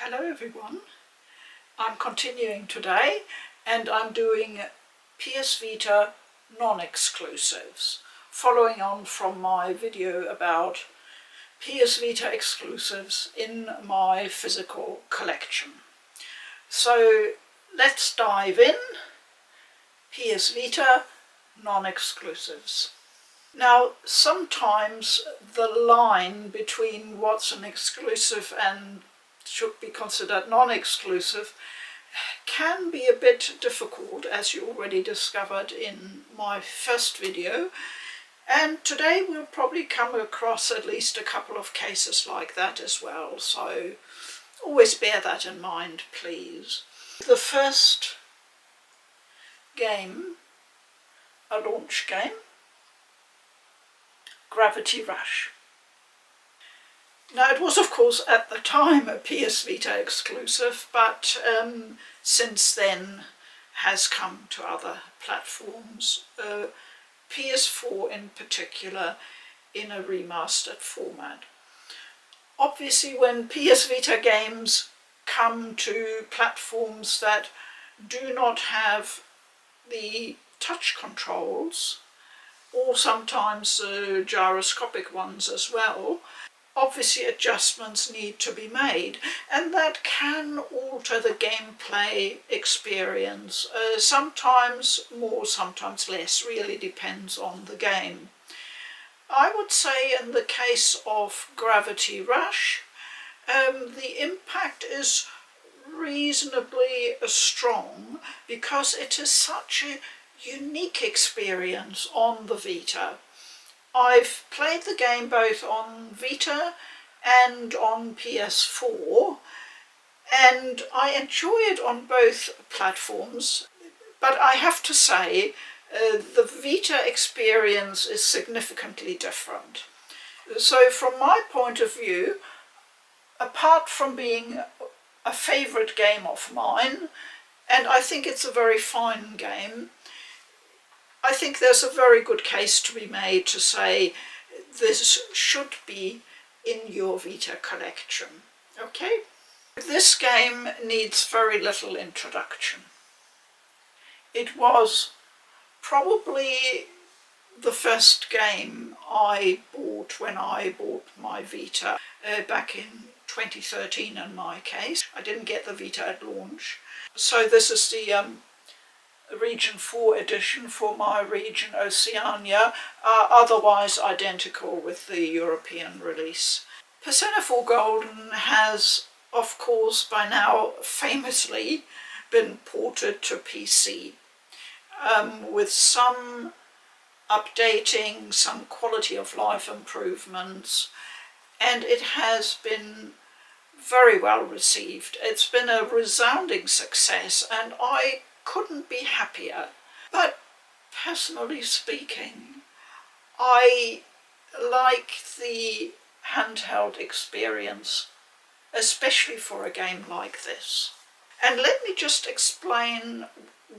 Hello everyone, I'm continuing today and I'm doing PS Vita non-exclusives, following on from my video about PS Vita exclusives in my physical collection. So let's dive in. PS Vita non-exclusives. Now sometimes the line between what's an exclusive and should be considered non-exclusive can be a bit difficult, as you already discovered in my first video, and today we'll probably come across at least a couple of cases like that as well, so always bear that in mind, please. The first game, a launch game, Gravity Rush. Now it was of course at the time a PS Vita exclusive, but since then has come to other platforms, PS4 in particular, in a remastered format. Obviously when PS Vita games come to platforms that do not have the touch controls, or sometimes gyroscopic ones as well, obviously adjustments need to be made, and that can alter the gameplay experience. Sometimes more, sometimes less, really depends on the game. I would say in the case of Gravity Rush, the impact is reasonably strong because it is such a unique experience on the Vita. I've played the game both on Vita and on PS4, and I enjoy it on both platforms, but I have to say the Vita experience is significantly different. So from my point of view, apart from being a favourite game of mine, and I think it's a very fine game, I think there's a very good case to be made to say this should be in your Vita collection. Okay? This game needs very little introduction. It was probably the first game I bought when I bought my Vita back in 2013 in my case. I didn't get the Vita at launch. So this is the Region 4 edition for my region Oceania, otherwise identical with the European release. Persona 4 Golden has, of course, by now famously been ported to PC, with some updating, some quality of life improvements, and it has been very well received. It's been a resounding success, and I couldn't be happier. But personally speaking, I like the handheld experience, especially for a game like this. And let me just explain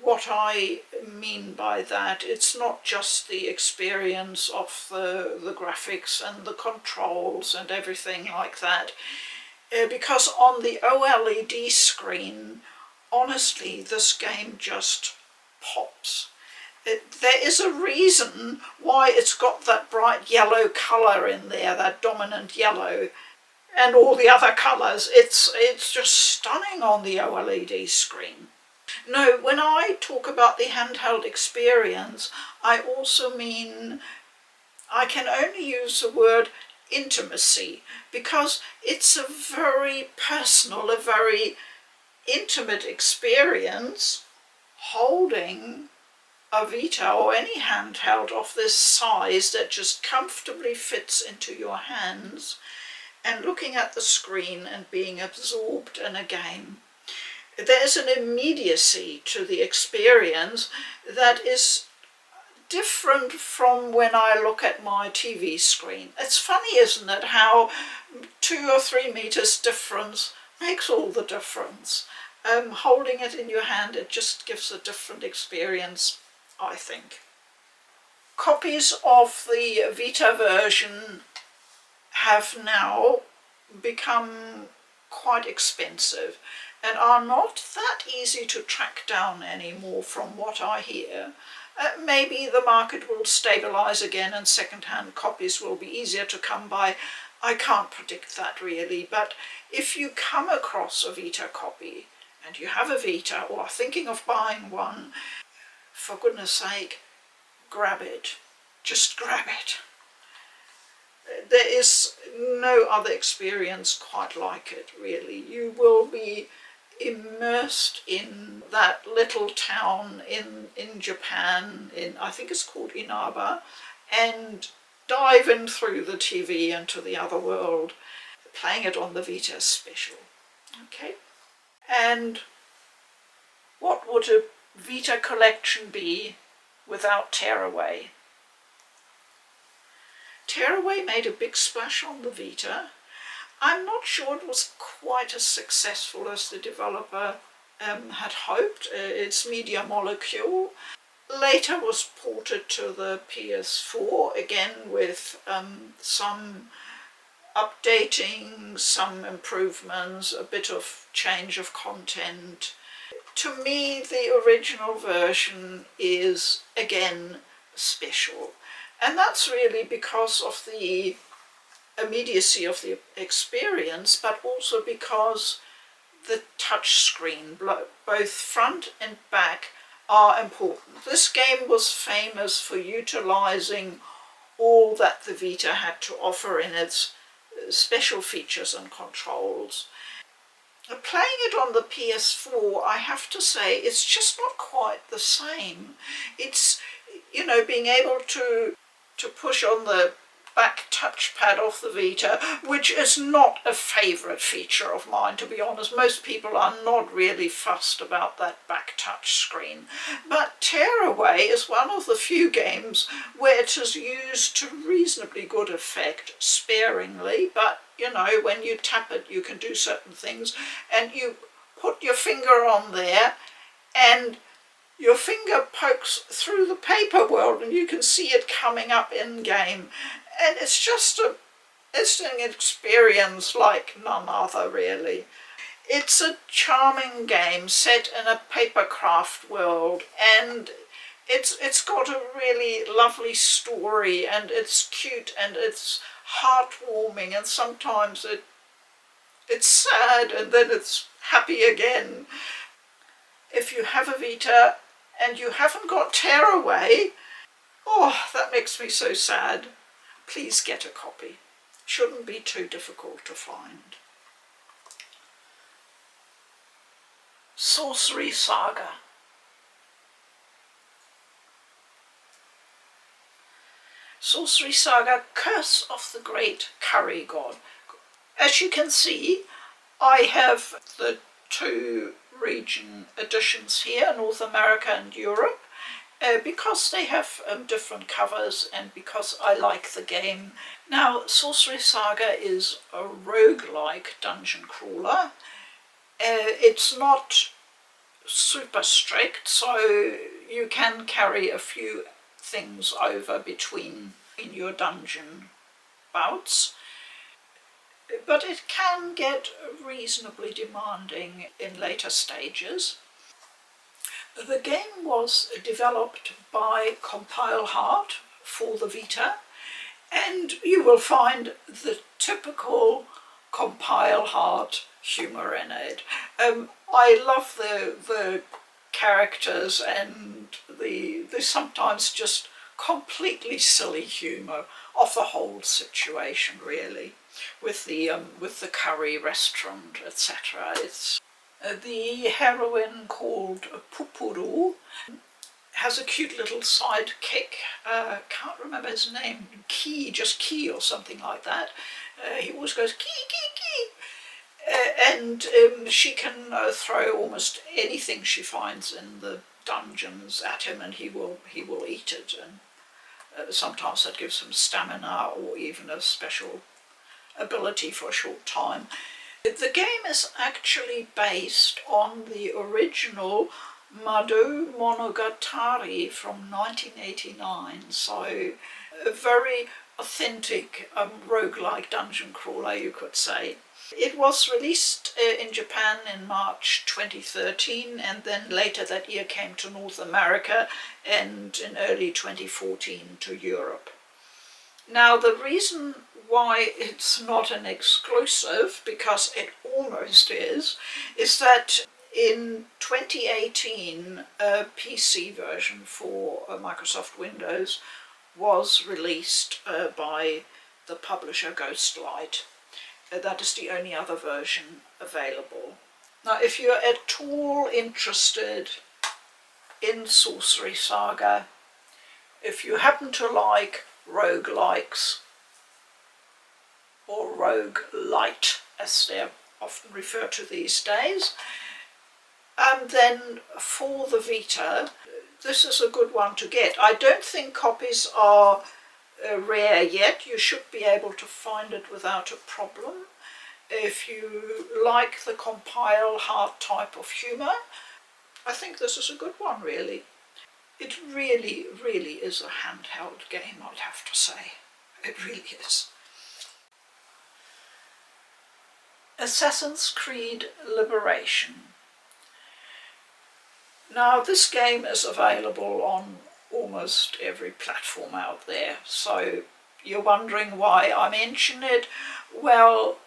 what I mean by that. It's not just the experience of the graphics and the controls and everything like that, because on the OLED screen, honestly, this game just pops. There is a reason why it's got that bright yellow colour in there, that dominant yellow, and all the other colours. It's just stunning on the OLED screen. No, when I talk about the handheld experience, I also mean, I can only use the word intimacy, because it's a very personal, a very intimate experience holding a Vita or any handheld of this size that just comfortably fits into your hands and looking at the screen and being absorbed in a game. There's an immediacy to the experience that is different from when I look at my TV screen. It's funny, isn't it, how 2 or 3 meters difference makes all the difference. Holding it in your hand, it just gives a different experience, I think. Copies of the Vita version have now become quite expensive and are not that easy to track down anymore from what I hear. Maybe the market will stabilise again and second-hand copies will be easier to come by. I can't predict that really, but if you come across a Vita copy and you have a Vita or are thinking of buying one, for goodness sake, grab it. Just grab it. There is no other experience quite like it, really. You will be immersed in that little town in Japan, I think it's called Inaba, and dive in through the TV into the other world. Playing it on the Vita is special. Okay? And what would a Vita collection be without Tearaway? Tearaway made a big splash on the Vita. I'm not sure it was quite as successful as the developer had hoped. Its Media Molecule later was ported to the PS4, again with some updating, some improvements, a bit of change of content. To me, the original version is, again, special. And that's really because of the immediacy of the experience, but also because the touch screen, both front and back, are important. This game was famous for utilising all that the Vita had to offer in its special features and controls. Playing it on the PS4, I have to say, it's just not quite the same. It's, you know, being able to push on the back touchpad of the Vita, which is not a favourite feature of mine, to be honest. Most people are not really fussed about that back touch screen. But Tearaway is one of the few games where it is used to reasonably good effect, sparingly, but you know, when you tap it you can do certain things, and you put your finger on there and your finger pokes through the paper world and you can see it coming up in game, and it's just an experience like none other really. It's a charming game set in a papercraft world, and it's got a really lovely story, and it's cute and it's heartwarming, and sometimes it's sad and then it's happy again. If you have a Vita and you haven't got Tearaway, oh, that makes me so sad. Please get a copy. Shouldn't be too difficult to find. Sorcery Saga. Sorcery Saga, Curse of the Great Curry God. As you can see, I have the two region editions here, North America and Europe, because they have different covers and because I like the game. Now, Sorcery Saga is a roguelike dungeon crawler. It's not super strict, so you can carry a few things over between your dungeon bouts, but it can get reasonably demanding in later stages. The game was developed by COPPA for the Vita, and you will find the typical COPPA humour in it. I love the characters and the sometimes just completely silly humour of the whole situation, really, with the curry restaurant, etc. It's the heroine, called Pupuru, has a cute little sidekick. Can't remember his name. Key or something like that. He always goes key key key, and she can throw almost anything she finds in the dungeons at him, and he will eat it. And sometimes that gives him stamina or even a special ability for a short time. The game is actually based on the original Madou Monogatari from 1989, so a very authentic roguelike dungeon crawler, you could say. It was released in Japan in March 2013, and then later that year came to North America, and in early 2014 to Europe. Now, the reason why it's not an exclusive, because it almost is that in 2018 a PC version for Microsoft Windows was released by the publisher Ghostlight. That is the only other version available. Now, if you're at all interested in Sorcery Saga, if you happen to like roguelikes, or roguelite as they're often referred to these days, and then for the Vita, this is a good one to get. I don't think copies are rare yet. You should be able to find it without a problem. If you like the compile hard type of humour, I think this is a good one, really. It really, really is a handheld game, I'd have to say. It really is. Assassin's Creed Liberation. Now, this game is available on almost every platform out there, so you're wondering why I mention it. Well,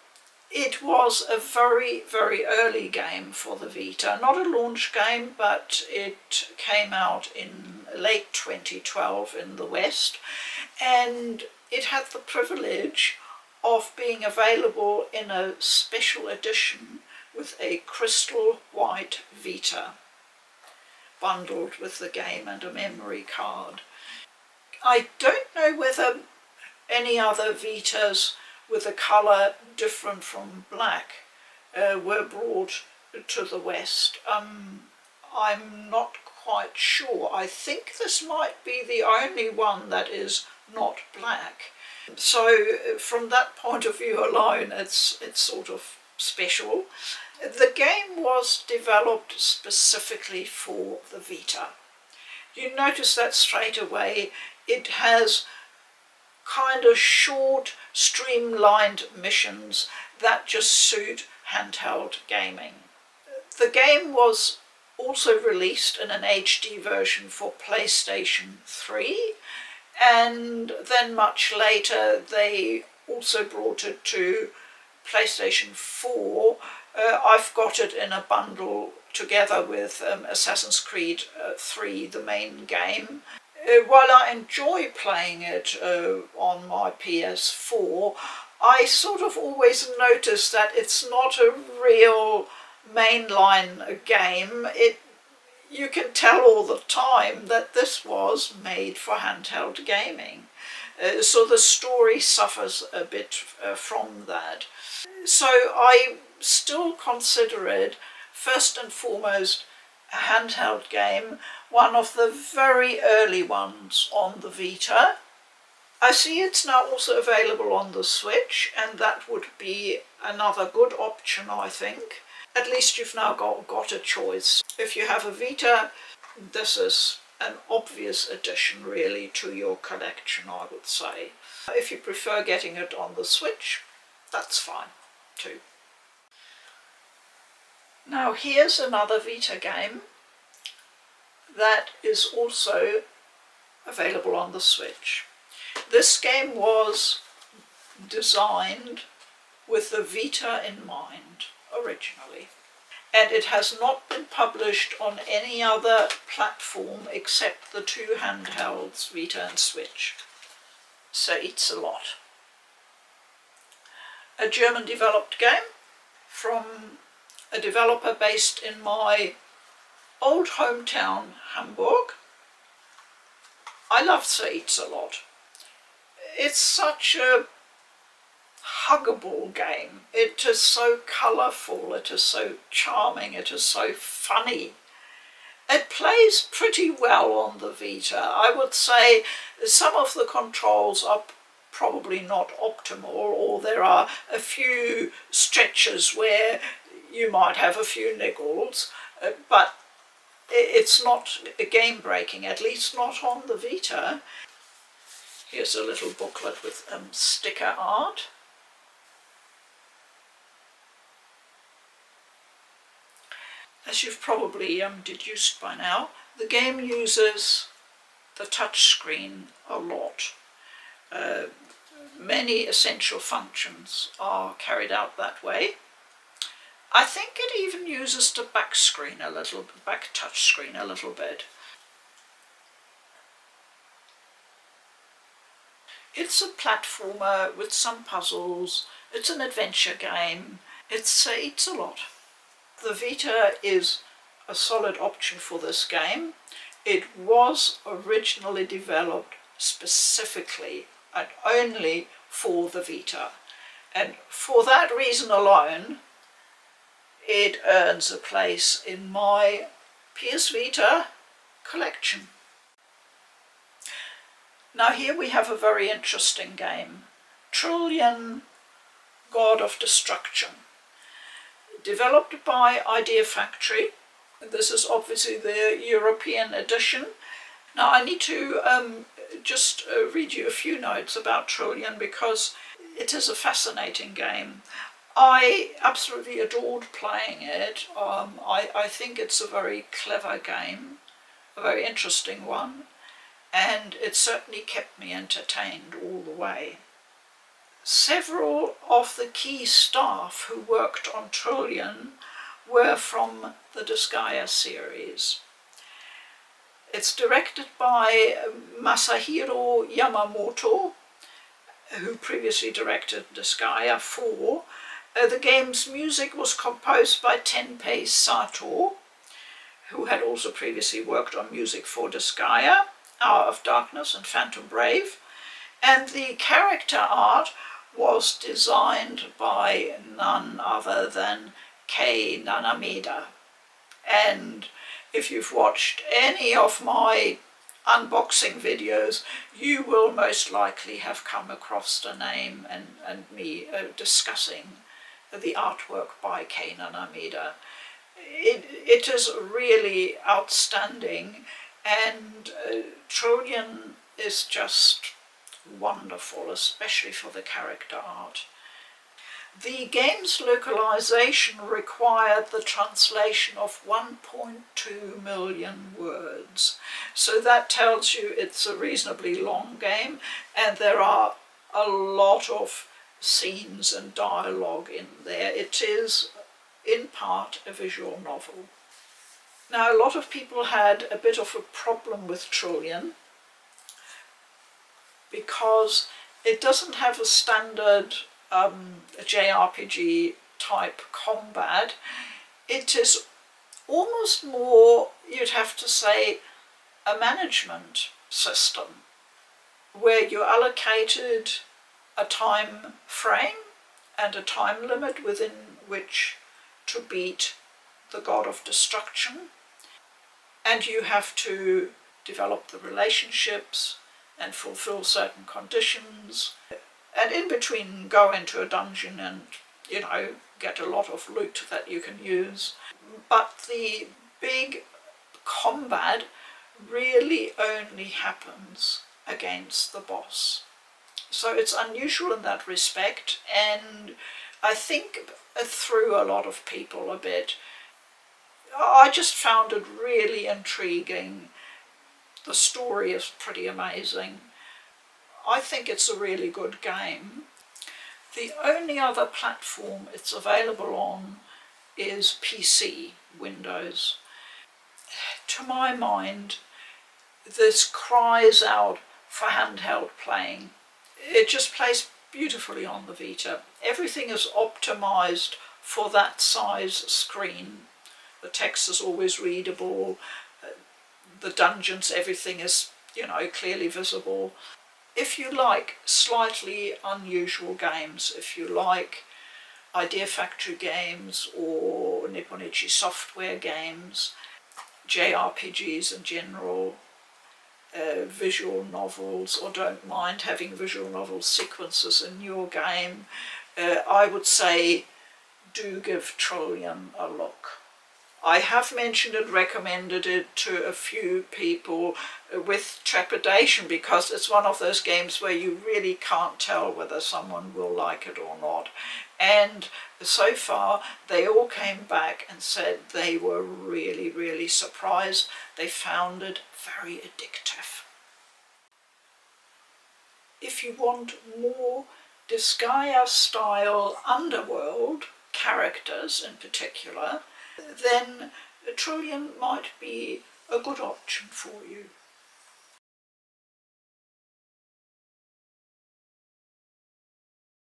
it was a very, very early game for the Vita. Not a launch game, but it came out in late 2012 in the West, and it had the privilege of being available in a special edition with a crystal white Vita, bundled with the game and a memory card. I don't know whether any other Vitas with a colour different from black were brought to the West. I'm not quite sure. I think this might be the only one that is not black. So from that point of view alone, it's sort of special. The game was developed specifically for the Vita. You notice that straight away. It has kind of short, streamlined missions that just suit handheld gaming. The game was also released in an HD version for PlayStation 3, and then much later they also brought it to PlayStation 4. I've got it in a bundle together with Assassin's Creed 3, the main game. While I enjoy playing it on my PS4, I sort of always notice that it's not a real mainline game. You can tell all the time that this was made for handheld gaming. So the story suffers a bit from that. So I still consider it, first and foremost, a handheld game, one of the very early ones on the Vita. I see it's now also available on the Switch, and that would be another good option, I think. At least you've now got a choice. If you have a Vita, this is an obvious addition really to your collection, I would say. If you prefer getting it on the Switch, that's fine too. Now here's another Vita game that is also available on the Switch. This game was designed with the Vita in mind originally, and it has not been published on any other platform except the two handhelds, Vita and Switch. So EatsALot. A German developed game from a developer based in my old hometown, Hamburg. I love EatsALot. It's such a huggable game. It is so colourful, it is so charming, it is so funny. It plays pretty well on the Vita. I would say some of the controls are probably not optimal, or there are a few stretches where you might have a few niggles, but it's not game breaking, at least not on the Vita. Here's a little booklet with sticker art. As you've probably deduced by now, the game uses the touchscreen a lot. Many essential functions are carried out that way. I think it even uses the back touch screen a little bit. It's a platformer with some puzzles. It's an adventure game. It's EatsALot. The Vita is a solid option for this game. It was originally developed specifically and only for the Vita, and for that reason alone it earns a place in my PS Vita collection. Now here we have a very interesting game, Trillion God of Destruction, developed by Idea Factory. This is obviously the European edition. Now I need to just read you a few notes about Trillion because it is a fascinating game. I absolutely adored playing it. I think it's a very clever game, a very interesting one, and it certainly kept me entertained all the way. Several of the key staff who worked on Trillion were from the Disgaea series. It's directed by Masahiro Yamamoto, who previously directed Disgaea 4. The game's music was composed by Tenpei Sato, who had also previously worked on music for Disgaea, Hour of Darkness and Phantom Brave, and the character art was designed by none other than Kei Nanamida. And if you've watched any of my unboxing videos, you will most likely have come across the name and me discussing the artwork by Kei Nanamida. It is really outstanding, and Trillion is just wonderful, especially for the character art. The game's localization required the translation of 1.2 million words, so that tells you it's a reasonably long game, and there are a lot of scenes and dialogue in there. It is in part a visual novel. Now, a lot of people had a bit of a problem with Trillion because it doesn't have a standard JRPG type combat. It is almost more, you'd have to say, a management system where you're allocated a time frame and a time limit within which to beat the God of Destruction, and you have to develop the relationships and fulfill certain conditions, and in between go into a dungeon and, get a lot of loot that you can use. But the big combat really only happens against the boss. So it's unusual in that respect, and I think it threw a lot of people a bit. I just found it really intriguing. The story is pretty amazing. I think it's a really good game. The only other platform it's available on is PC, Windows. To my mind, this cries out for handheld playing. It just plays beautifully on the Vita. Everything is optimized for that size screen. The text is always readable. The dungeons, everything is, clearly visible. If you like slightly unusual games, if you like Idea Factory games or Nipponichi Software games, JRPGs in general, visual novels, or don't mind having visual novel sequences in your game, I would say do give Trillion a look. I have mentioned and recommended it to a few people with trepidation because it's one of those games where you really can't tell whether someone will like it or not. And so far they all came back and said they were really, really surprised. They found it very addictive. If you want more Disgaea style underworld characters in particular, then Trillion might be a good option for you.